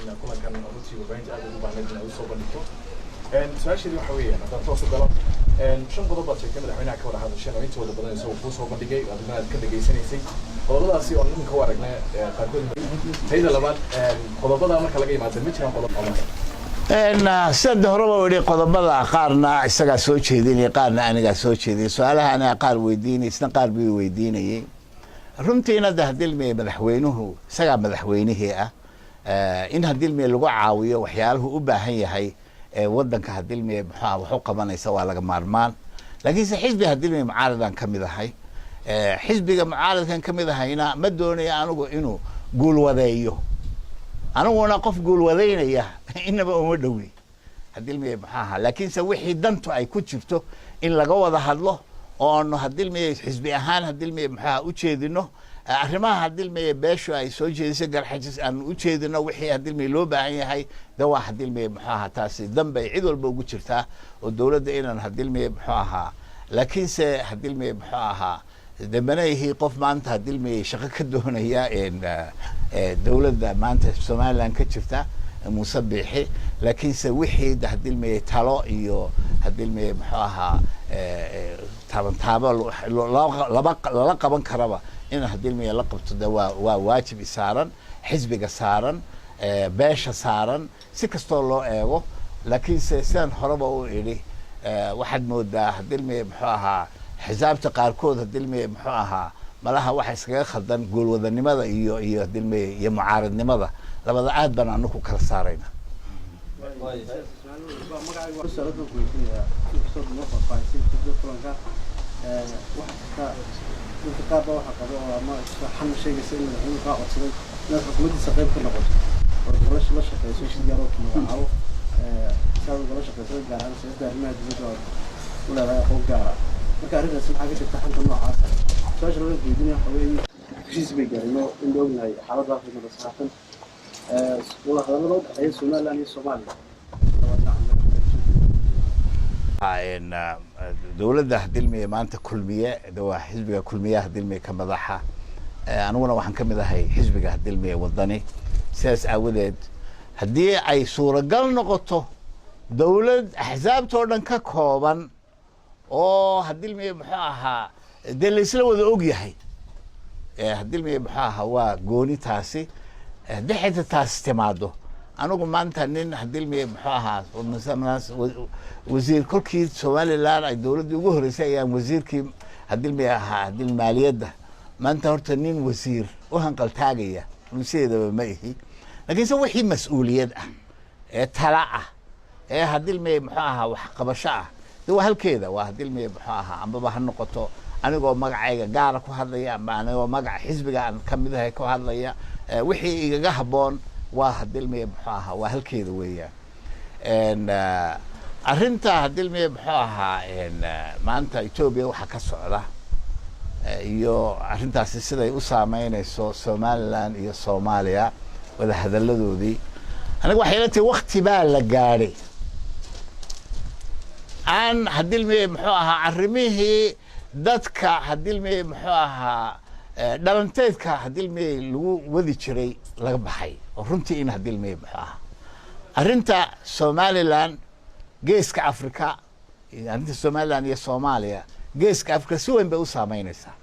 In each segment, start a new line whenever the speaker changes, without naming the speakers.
إن كنا كان نقطي وبين أبو بعمل أو صوب النقطة سؤال شيء حوية أنا توصل قلم شن قضبة شيء كمل حوينا كورا هذا الشيء أنت ولا بدنا نسوي فوز هو بدي جاي أدنى كده جاي سنة قضبة أصير أنا من كوارعنا قدول هيدا لبعض قضبة أنا كلا جاي ما تمشي عن قضبة
إن سد هربا ودي قضبة قارنا استجا سوتشي ديني قارنا أنا جا سوتشي دي سؤالها أنا قار ويديني سنقار بي ويديني رمتينا ده دلمي مدحوينه سجا مدحوينه إن هدلمي اللي عاوية وحياله أباهي هي ودنك هدلمي وحقا من يسوى لك مارمان لكن حزبي هدلمي معارضا كمذا هي حزبي معارضا كمذا هينا مدوني أنا إنه قول وذايو أنا وانا قف قول وذينا إياه إنما أمدوي هدلمي محاها لكن سوي دنتو أي كتشفتو إن لقوا ذا هدله أو إنه هدلمي حزبي أهان هدلمي محاها وتشيدنه أحرمها هدلمي باشو أي سوجي سجل حجز أن وتشيدنه وحي هدلمي لو بعي هاي دوا هدلمي محاها تاسي ذنب عيد والبوجو شرتها والدولة دينا هدلمي محاها لكن هدلمي محاها دمنا هي قف ما أنت هدلمي شقك الدهون هي إن دولة ما أنت سومال لان كتشفتها مسبحي لكن سويحي ده هدلمي تلو إيو هدلمي محاها تابا لقبا كربا إن هدلمي لقب تدوا واجب سارا حزب سارا باشا سارا سكستو لو إيغو لكن سان حربا إلي واحد مودا هدلمي محاها حزاب تقاركود هدلمي محاها malaha waxa iskaga khaldan gool wadanimada iyo dilmay iyo mucaaradnimada labada aad baan aanu ku kala saarayna
سؤال لو الدنيا حوالي جيس بيجرينه إنه من هاي حالات ضعف من الصحافة والله هذا لو أي سؤال لأني سومالي
إن دولة هدلمي ما أنت كل مية دوا حزب كل مية هدلمي كم ضحى أنا وحن كم ذا هاي حزب هدلمي وضني ساس أولاد هدي أي صورة قال نقطة دولة أحزاب توردن ككوبان أو هدلمي بحاها دل إسلام وذا أوجيهاي هدلمي بحاها وجوني تاسي دحيت تاس تمادو أنا قم مانتنين هدلمي بحاها ومثلا وزير كل كي سوالي لا الدولة يجوه رسائي وزير كي هدل مالية ده ما أنت هرتنين وزير وهنقل تاجية وزير ده بماهي لكن سوي حين مسؤولية تلاعة هدلمي بحاها وحقبشة ده هالكذا وهدلمي بحاها عم ببها النقطة أنا جو مقعي جارك وهذا ما أنا جو مقع حزب جان كم ده هيك وهذا وحي جهبون واحد المية بحاها وهالكذا ويا إن أرنت هدلمي بحاها إن ما أنت إثيوبيا وحكى السعودة يو أرنت السلسلة أسامين سومالان يو صوماليا وده هذا اللذوذي أنا وحيلتي وقت بالجاري أن هدلمي بحاها عرميه dadka hadilmay muxuu ahaa dhalanteedka hadilmay lagu wadi jiray laga baxay oo runtii in hadilmay muxuu ahaa arinta Somaliland geeska Afrika arinta Somaliland iyo Soomaaliya geeska Afrika si weyn bay u saameynaysaa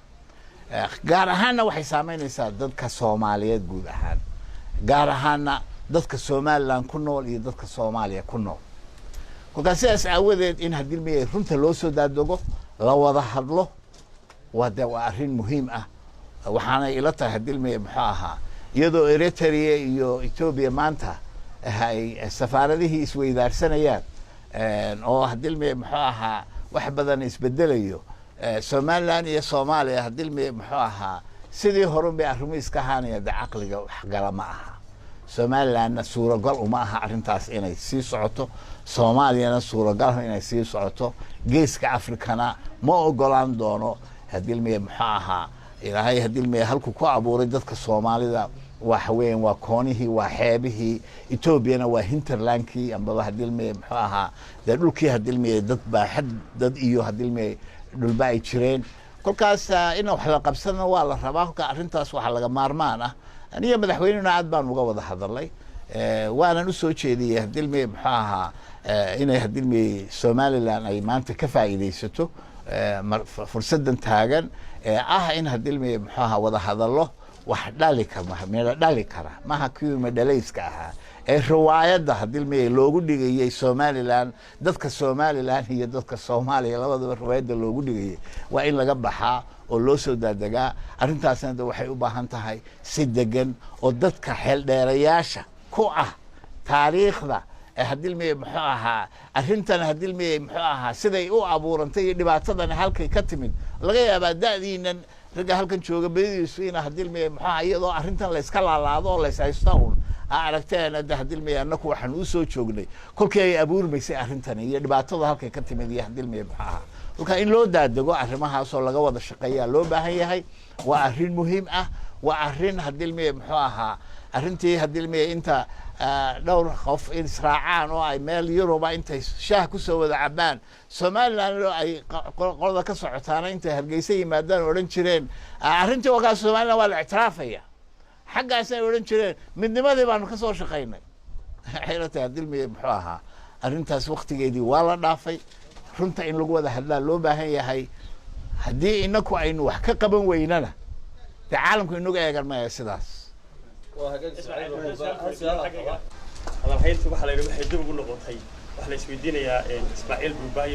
gaar ahaanna waxay saameynaysaa dadka Soomaaliyeed guud ahaan gaar ahaanna dadka Somaliland ku nool iyo dadka Soomaaliya ku nool kolkaas aawadeed in hadilmay runta loo soo daadogo la wada hadlo wada waa arrin muhiim ah waxaana ila tahay hadilmay muxuu ahaa iyadoo Eritrea iyo Ethiopia maanta ay safaaradihii isweydaarsanayaan oo hadilmay muxuu ahaa wax badan isbedelayo Somaliland iyo Soomaaliya hadilmay muxuu ahaa sidii hore bay arrimo iska haanayaan aqliga wax gala ma aha Somaliland suuragal uma aha arrintaas inay sii socoto Soomaaliyana suuragal inay sii socoto geeska Afrikana ma ogolaan doono hadilmay muxuu ahaa ilaahay hadilmay halku ku abuuray dadka Soomaalida waxa weyn waa koonihii waa xeebihii Ethiopia waa hinterlandkii amba hadilmay muxuu ahaa dhulkii hadilmay dad baa dad iyo hadilmay dhulba ay jireen kolkaas in wax la qabsano waa la rabaa ka arrintaas waxa laga maarmaan ah aniga madaxweynena aad baan uga wada hadalay waanan u soo jeediyey hadilmi muxuu ahaa inay hadilmi Somaliland ay maanta ka faa'iideysato fursadan taagan in hadilmi muxuu ahaa wada hadallo wax dhali kara maaha kuwii madhalayska ahaa riwaayadda hadilmi loogu dhigayay Somaliland dadka Somaliland iyo dadka Soomaaliya labadaba riwaayadda loogu dhigayay waa in laga baxaa oo loo soo daadagaa arrintaasna waxay u baahan tahay si degan oo dadka xeel dheerayaasha ku taariikhda hadilmi muxuu ahaa arrintan hadilmi muxuu ahaa siday u abuurantay iyo dhibaatadan halkay ka timid laga yaabaa da'diinan raga halkan jooga badiisu in hadilmi muxuu ahaa iyadoo arrintan la iska laalaado oo la ishaysto aragteen hadilmi annaku waxaan u soo joognay kolkii ay abuurmaysay arrintan iyo dhibaatada halkay ka timid iyo hadilmi muxuu ahaa marka in loo daadego arrimahaas oo laga wada shaqeeyaa loo baahan yahay waa arrin muhiim waa arrin hadilmi muxuu ahaa arrintii hadilmi inta dhowr qof in israacaan oo ay meel Yuruba intay shaah ku soo wada cabaan Somaliland ay qolada ka socotaana intay Hargeysa yimaadaan oran jireen arrintii waxa Somaliland waa la ictiraafaya xaggaas ay oran jireen midnimadii baan ka soo shaqeynay xeelata hadilmi muxuu ahaa arrintaas waqtigeedii waa la dhaafay runta in lagu wada hadlaa loo baahan yahay haddii inaku aynu wax ka qaban weynana caalamku inagu eegan maayo sidaas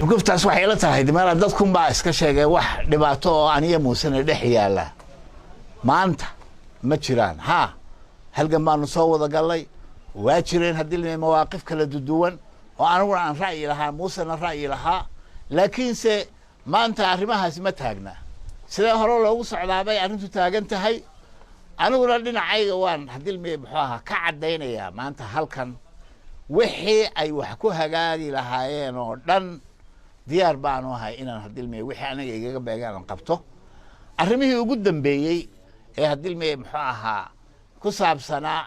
guftaas waxay la tahay dimaana dadkun baa iska sheegay wax dhibaato oo aniga muusana dhex yaala maanta ma jiraan halgan baanu soo wada galay waa jireen hadilmi mawaaqif kala duwan oo aniguna aan ra'yi lahaa muusana ra'yi lahaa laakiinse maanta arrimahaas ma taagna sidee hore loogu socdaabay arrintu taagan tahay aniguna dhinacayga waan hadilmi muxuu ahaa ka cadaynayaa maanta halkan wixii ay wax ku hagaagi lahaayeen oo dhan diyaar baanu ahay inaan hadilmi wixii aniga igaga beegaan qabto arrimihii ugu dambeeyey hadilmi muxuu ahaa ku saabsanaa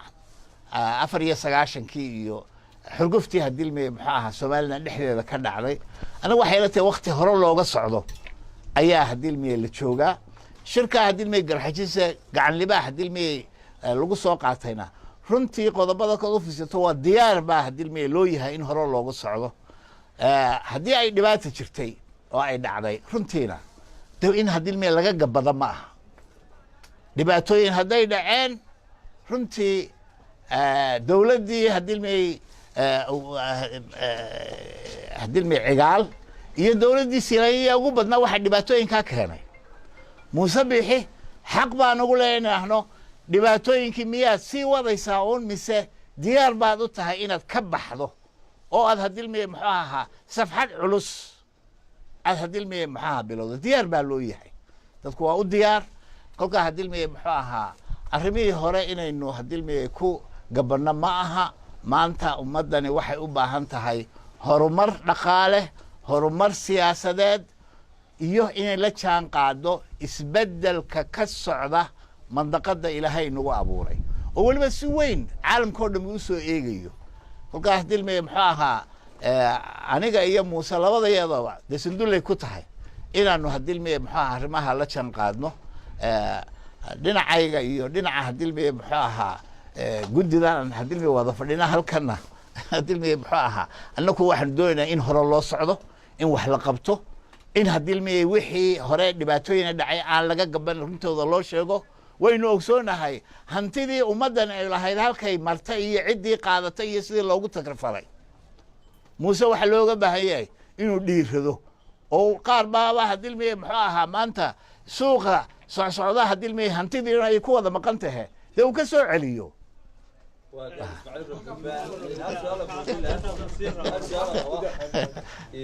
94kii iyo xurguftii hadilmi muxuu ahaa Somaliland dhexdeeda ka dhacday aniga waxay la tahay waqti hore looga socdo ayaa hadilmi la joogaa shirka hadilmi garxajisa gacan libaax hadilmi lagu soo qaatayna runtii qodobada ka ofiisato waa diyaar baa hadilmi loo yahay in hore looga socdo haddii ay dhibaato jirtay oo ay dhacday runtiina in hadilmi laga gabado ma aha dhibaatooyin hadday dhaceen runtii dawladdii hadilmi cigaal iyo dawladdii Soomaaliya ugu badnaa waxa dhibaatooyinka keenay Muuse Biixi xaq baan ugu leenahay dhibaatooyinkii miyaad sii wadaysaa oo mise diyaar baad u tahay inaad ka baxdo oo aad hadilmi muxuu ahaa safxad culus aad hadilmi muxuu ahaa bilowdo diyaar baa loo yahay dadku waa u diyaar kolka hadilmi muxuu ahaa arrimihii hore inaynu hadilmi ku gabanno ma aha maanta ummadani waxay u baahan tahay horumar dhaqaale horumar siyaasadeed iyo inay la jaan qaado isbeddelka ka socda mandaqada ilaahay nagu abuuray oo waliba si weyn caalamka oo dhan u soo eegayo kolka hadilmi muxuu ahaa aniga iyo Muuse labadayadaba desandullay ku tahay inaanu hadilmi muxuu ahaa arrimaha la jaan qaadno dhinacayga iyo dhinaca hadilmi muxuu ahaa guddidan hadilmi wada fadhina halkana hadilmi muxuu ahaa annagu waxaan doonaynaa in hore loo socdo in wax la qabto in hadilmi wixii hore dhibaatooyin dhacay aan laga gaban runtooda loo sheego waynu ogsoonahay hantidii ummadan ay lahayd halkay martay iyo ciddii qaadatay iyo sidii loogu takrifalay Muuse waxa looga baahan yahay inuu dhiirado oo qaar baaba hadilmi muxuu ahaa maanta suuqa socda hadilmi hantidii ay ku wada maqan tahay uu ka soo celiyo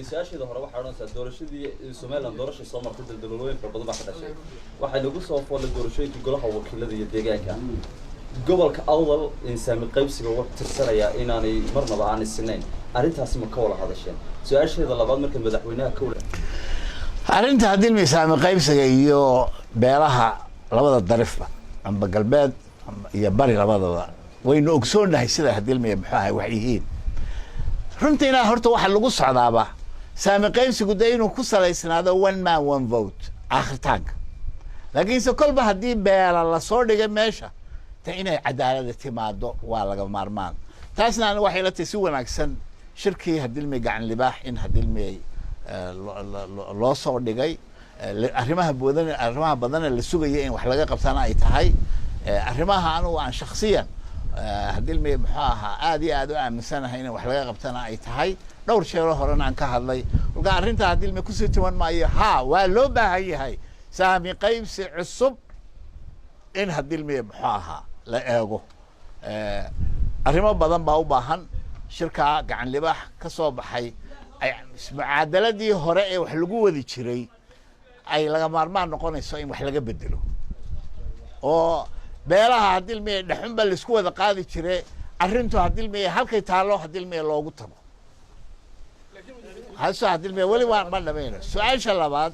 سياسي ظهر واحد عن الدورشة دي سومالا دورشة صامر في الدولوين في البضبع كذا شيء واحد يقول صوف ولا الدورشة تقولها وكل الذي يدقيقها قبل كأول إنسان من قيبس جوات ترسل يا إنني مرنا بعن السنين أرنت هسمع كولا هذا الشيء سياسي هذا لبعض ممكن بدحوينها كولا
أرنت هذه المسام من قيبس جيو بيرها لبعض الضرفة عم بقلبات يبري لبعض وين أقصونا هيصير هذه المحاها وحيين runtiina horta waxa lagu socdaaba saami qaybsigu inuu ku salaysanaado one man one vote akhirtaanka laakiin se kolba haddii beela la soo dhigay meesha ta inay cadaalad timaado waa laga maarmaan taasna ana waxay la tahay si wanaagsan shirkii hadilmay gacan libaax in hadilmay loo soo dhigay arrimaha badan la sugayay in wax laga qabtana ay tahay arrimaha anigu aan shakhsiyan hadilmay muxuu ahaa aad iyo aad u aaminsanahay in wax laga qabtana ay tahay dhowr jeer horena aan ka hadlay marka arrinta hadilmay ku sii timan maayo waa loo baahan yahay saami qaybsi cusub in hadilmay muxuu ahaa la eego arrimo badan baa u baahan shirka gacan libaax ka soo baxay ay mucaadaladii hore ee wax lagu wadi jiray ay laga maarmaan noqonayso in wax laga bedelo oo beelaha hadilmay dhaxunba la isku wada qaadi jiray arrintu hadilmay halkay taalo hadilmay loogu tago hasa hadilmay wali waan ma dhamayno su'aasha labaad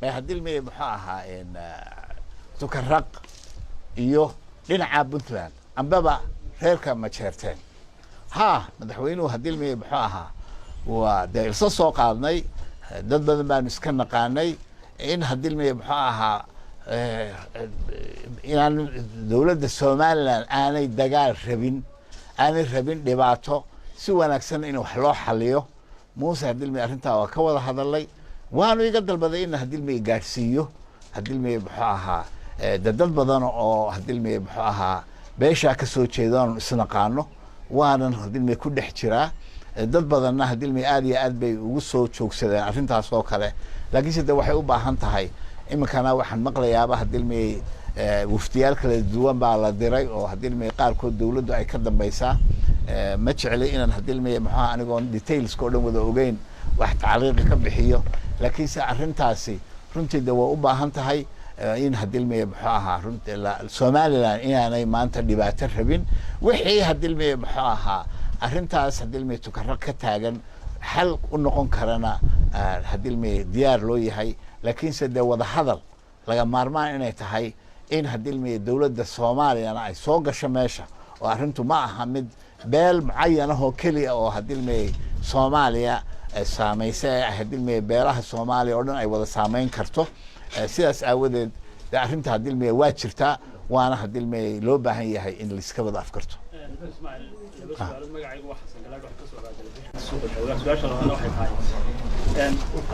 ee hadilmay muxuu ahaa in tukaraq iyo dhinaca Puntland ambaba reerka ma jeerteen madaxweynuhu hadilmay muxuu ahaa waa deelso soo qaadnay dad badan baan iska naqaanay in hadilmay muxuu ahaa inaan dawladda Soomaaliland aanay dagaal rabin dhibaato si wanaagsan in wax loo xaliyo Muuse hadilmay arrintaa waa ka wada hadalay waanu iga dalbaday in hadilmay gaarsiiyo hadilmay muxuu ahaa dad badan oo hadilmay muxuu ahaa beesha ka soo jeedaan isnaqaano waanan hadilmay ku dhex jiraa dad badanna hadilmay aad iyo aad bay ugu soo joogsadeen arrintaas oo kale laakiin sida waxay u baahan tahay imikana waxaan maqlayaaba hadilmay wafdiyaal kala duwan baa la diray oo hadilmay qaarkood dawladdu ay ka dambaysaa ma jeclay inaan hadilmay maxaa anigoon details oo dhan wada ogeyn wax tacliiq ka bixiyo laakiin se arrintaasi runtii waa u baahan tahay in hadilmay muxuu ahaa runtii Soomaaliland inaanay maanta dhibaato rabin wixii hadilmay muxuu ahaa arrintaas hadilmay tukaraq ka taagan xal u noqon karana hadilmay diyaar loo yahay laakiin sida wada hadal laga maarmaan inay tahay in hadilmay dawladda Soomaaliya ay soo gasho meesha oo arrintu ma aha mid beel mucayan oo kaliya oo hadilmay Soomaaliya saameysay hadilmay beelaha Soomaaliya oo dhan ay wada saameyn karto sidaas aawadeed arrinta hadilmay waa jirtaa waana hadilmay loo baahan yahay in la iska wada afkarto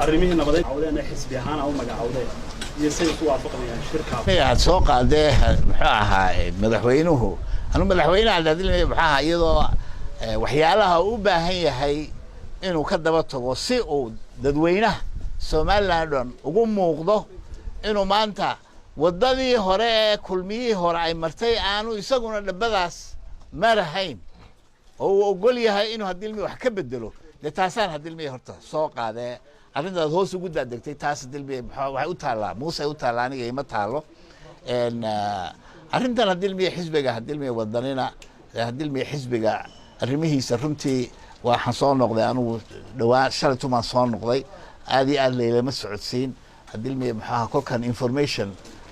arrimihii nabadeed cawdeen xisbi ahaan u magacawdeen iyo sidoo ku waafaqayaan shirka
aad soo qaadee muxuu ahaa madaxweynuhu madaxweynaha hadilmay muxuu ahaa iyadoo waxyaalaha u baahan yahay inuu ka daba tago si uu dadweynaha Soomaaliland ugu muuqdo inuu maanta wadadii hore ee kulmiyii hore ay martay aanu isaguna dhabadaas marahayn oo ogol yahay inuu hadilmay wax ka bedelo taasaan hadilmay horta soo qaadee arrintaas hoos ugu daadegtay taas hadilmay waxay u taalaa Muuse u taalaa aniga ima taalo arrintan hadilmay xisbiga hadilmay wadanina hadilmay xisbiga arrimihiisa runtii waxaan soo noqday anigu dhawaa shalay tumaan soo noqday aad iyo aad leelama socodsiin hadilmay maxaa kolkan information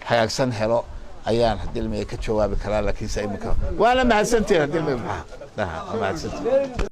hagaagsan helo ayaan hadilmay ka jawaabi karaa laakiin sa imika waana mahadsantiin hadilmay maxaa mahadsantiin